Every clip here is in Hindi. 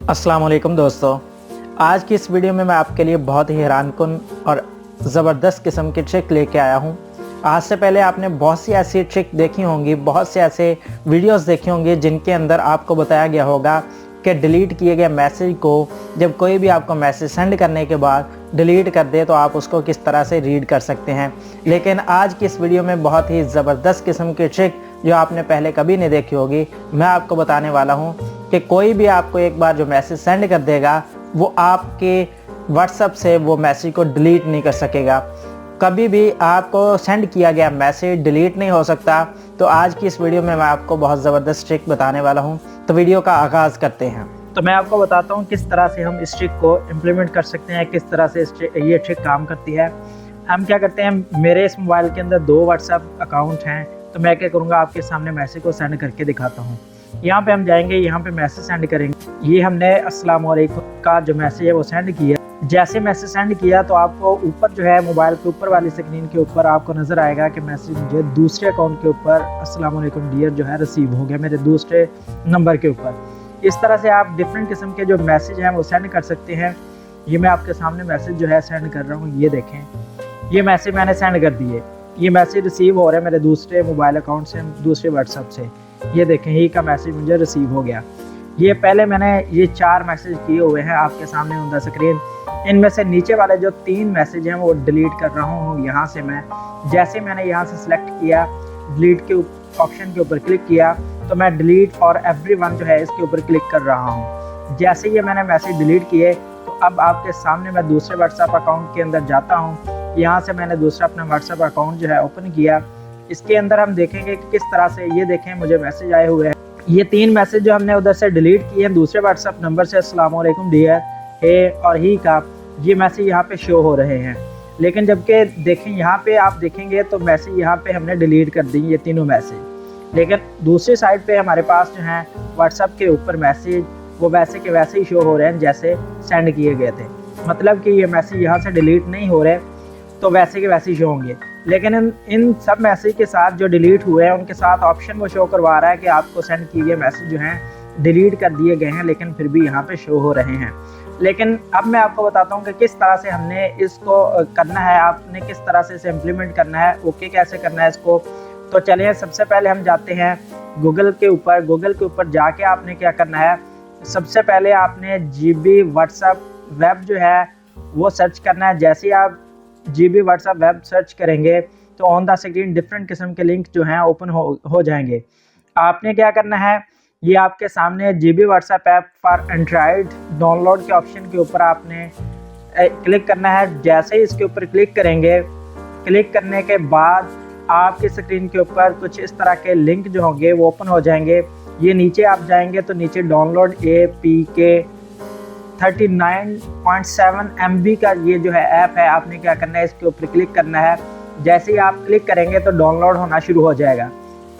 अस्सलाम वालेकुम दोस्तों, आज की इस वीडियो में मैं आपके लिए बहुत ही हैरानकुन और ज़बरदस्त किस्म की ट्रिक लेके आया हूँ। आज से पहले आपने बहुत सी ऐसी ट्रिक देखी होंगी, बहुत से ऐसे वीडियोस देखे होंगे जिनके अंदर आपको बताया गया होगा कि डिलीट किए गए मैसेज को जब कोई भी आपको मैसेज सेंड करने के बाद डिलीट कर दे तो आप उसको किस तरह से रीड कर सकते हैं। लेकिन आज की इस वीडियो में बहुत ही ज़बरदस्त किस्म की ट्रिक जो आपने पहले कभी नहीं देखी होगी, मैं आपको बताने वाला हूँ कि कोई भी आपको एक बार जो मैसेज सेंड कर देगा वो आपके व्हाट्सएप से वो मैसेज को डिलीट नहीं कर सकेगा। कभी भी आपको सेंड किया गया मैसेज डिलीट नहीं हो सकता। तो आज की इस वीडियो में मैं आपको बहुत ज़बरदस्त ट्रिक बताने वाला हूं, तो वीडियो का आगाज़ करते हैं। तो मैं आपको बताता हूं किस तरह से हम इस ट्रिक को इम्प्लीमेंट कर सकते हैं, किस तरह से ये ट्रिक काम करती है। हम क्या करते हैं, मेरे इस मोबाइल के अंदर 2 व्हाट्सएप अकाउंट हैं, तो मैं क्या करूँगा आपके सामने मैसेज को सेंड करके दिखाता हूँ। यहाँ पे हम जाएंगे, यहाँ पे मैसेज सेंड करेंगे। ये हमने अस्सलाम वालेकुम का जो मैसेज है वो सेंड किया। जैसे मैसेज सेंड किया तो आपको ऊपर जो है मोबाइल के ऊपर वाली स्क्रीन के ऊपर आपको नज़र आएगा कि मैसेज मुझे दूसरे अकाउंट के ऊपर अस्सलाम वालेकुम डियर जो है रिसीव हो गया, मेरे दूसरे नंबर के ऊपर। इस तरह से आप डिफरेंट किस्म के जो मैसेज हैं वो सेंड कर सकते हैं। ये मैं आपके सामने मैसेज जो है सेंड कर रहा हूँ, ये देखें, ये मैसेज मैंने सेंड कर दिए। ये मैसेज रिसीव हो रहा है मेरे दूसरे मोबाइल अकाउंट से, दूसरे व्हाट्सएप से। ये देखें, ही का मैसेज मुझे रिसीव हो गया। ये पहले मैंने ये 4 मैसेज किए हुए हैं आपके सामने ऑन द स्क्रीन। इनमें से नीचे वाले जो 3 मैसेज हैं वो डिलीट कर रहा हूँ यहाँ से मैं। जैसे मैंने यहाँ से सिलेक्ट किया, डिलीट के ऑप्शन के ऊपर क्लिक किया, तो मैं डिलीट और एवरीवन जो है इसके ऊपर क्लिक कर रहा हूँ। जैसे ये मैंने मैसेज डिलीट किए तो अब आपके सामने मैं दूसरे व्हाट्सएप अकाउंट के अंदर जाता हूँ। यहाँ से मैंने दूसरा अपना व्हाट्सएप अकाउंट जो है ओपन किया। इसके अंदर हम देखेंगे कि किस तरह से, ये देखें मुझे मैसेज आए हुए हैं। ये 3 मैसेज जो हमने उधर से डिलीट किए हैं दूसरे व्हाट्सएप नंबर से, अस्सलाम वालेकुम डियर, हे और ही का, ये मैसेज यहाँ पे शो हो रहे हैं। लेकिन जबकि देखें यहाँ पे आप देखेंगे तो मैसेज यहाँ पे हमने डिलीट कर दी ये तीनों मैसेज। लेकिन दूसरी साइड पे हमारे पास जो हैं व्हाट्सएप के ऊपर मैसेज वो वैसे के वैसे ही शो हो रहे हैं जैसे सेंड किए गए थे। मतलब कि ये मैसेज यहाँ से डिलीट नहीं हो रहे, तो वैसे के वैसे ही शो होंगे। लेकिन इन सब मैसेज के साथ जो डिलीट हुए हैं उनके साथ ऑप्शन वो शो करवा रहा है कि आपको सेंड किए गए मैसेज जो हैं डिलीट कर दिए गए हैं, लेकिन फिर भी यहाँ पे शो हो रहे हैं। लेकिन अब मैं आपको बताता हूँ कि किस तरह से हमने इसको करना है, आपने किस तरह से इसे इम्प्लीमेंट करना है, ओके कैसे करना है इसको। तो चलिए सबसे पहले हम जाते हैं गूगल के ऊपर। गूगल के ऊपर जाके आपने क्या करना है, सबसे पहले आपने GB व्हाट्सएप वेब जो है वो सर्च करना है। जैसे ही आप GB व्हाट्सएप वेब सर्च करेंगे तो ऑन द स्क्रीन डिफरेंट किस्म के लिंक जो हैं ओपन हो जाएंगे। आपने क्या करना है, ये आपके सामने GB WhatsApp app for Android download के ऑप्शन के ऊपर आपने क्लिक करना है। जैसे ही इसके ऊपर क्लिक करेंगे, क्लिक करने के बाद आपकी स्क्रीन के ऊपर कुछ इस तरह के लिंक जो होंगे वो ओपन हो जाएंगे। ये नीचे आप जाएंगे तो नीचे डाउनलोड APK 39.7 MB का ये जो है ऐप है, आपने क्या करना है, इसके ऊपर क्लिक करना है। जैसे ही आप क्लिक करेंगे तो डाउनलोड होना शुरू हो जाएगा।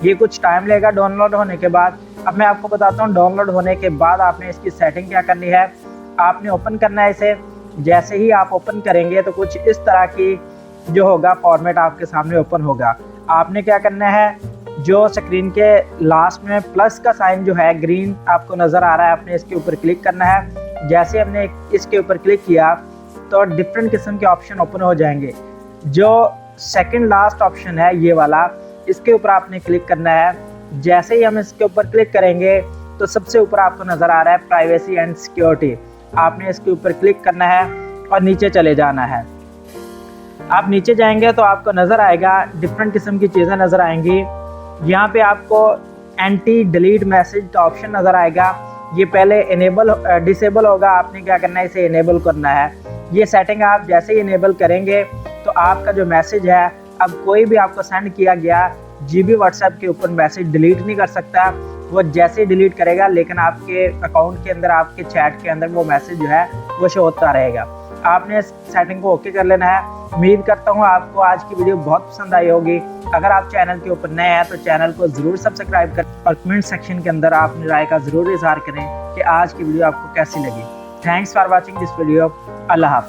ये कुछ टाइम लेगा डाउनलोड होने के बाद। अब मैं आपको बताता हूँ डाउनलोड होने के बाद आपने इसकी सेटिंग क्या करनी है। आपने ओपन करना है इसे। जैसे ही आप ओपन करेंगे तो कुछ इस तरह की जो होगा फॉर्मेट आपके सामने ओपन होगा। आपने क्या करना है, जो स्क्रीन के लास्ट में प्लस का साइन जो है ग्रीन आपको नज़र आ रहा है, आपने इसके ऊपर क्लिक करना है। जैसे हमने इसके ऊपर क्लिक किया तो डिफरेंट किस्म के ऑप्शन ओपन हो जाएंगे। जो सेकंड लास्ट ऑप्शन है ये वाला, इसके ऊपर आपने क्लिक करना है। जैसे ही हम इसके ऊपर क्लिक करेंगे तो सबसे ऊपर आपको नज़र आ रहा है प्राइवेसी एंड सिक्योरिटी। आपने इसके ऊपर क्लिक करना है और नीचे चले जाना है। आप नीचे जाएंगे तो आपको नज़र आएगा डिफरेंट किस्म की चीज़ें नज़र आएंगी। यहाँ पे आपको एंटी डिलीट मैसेज का ऑप्शन नज़र आएगा। ये पहले डिसेबल होगा, आपने क्या करना है, इसे इनेबल करना है। ये सेटिंग आप जैसे ही इनेबल करेंगे तो आपका जो मैसेज है, अब कोई भी आपको सेंड किया गया GB व्हाट्सएप के ऊपर मैसेज डिलीट नहीं कर सकता। वो जैसे ही डिलीट करेगा लेकिन आपके अकाउंट के अंदर, आपके चैट के अंदर वो मैसेज जो है वो शो होता रहेगा। आपने इस सेटिंग को ओके कर लेना है। उम्मीद करता हूँ आपको आज की वीडियो बहुत पसंद आई होगी। अगर आप चैनल के ऊपर नए हैं तो चैनल को ज़रूर सब्सक्राइब करें और कमेंट सेक्शन के अंदर अपनी राय का ज़रूर इजहार करें कि आज की वीडियो आपको कैसी लगी। Thanks for watching this video. अल्लाह हाफ़िज़।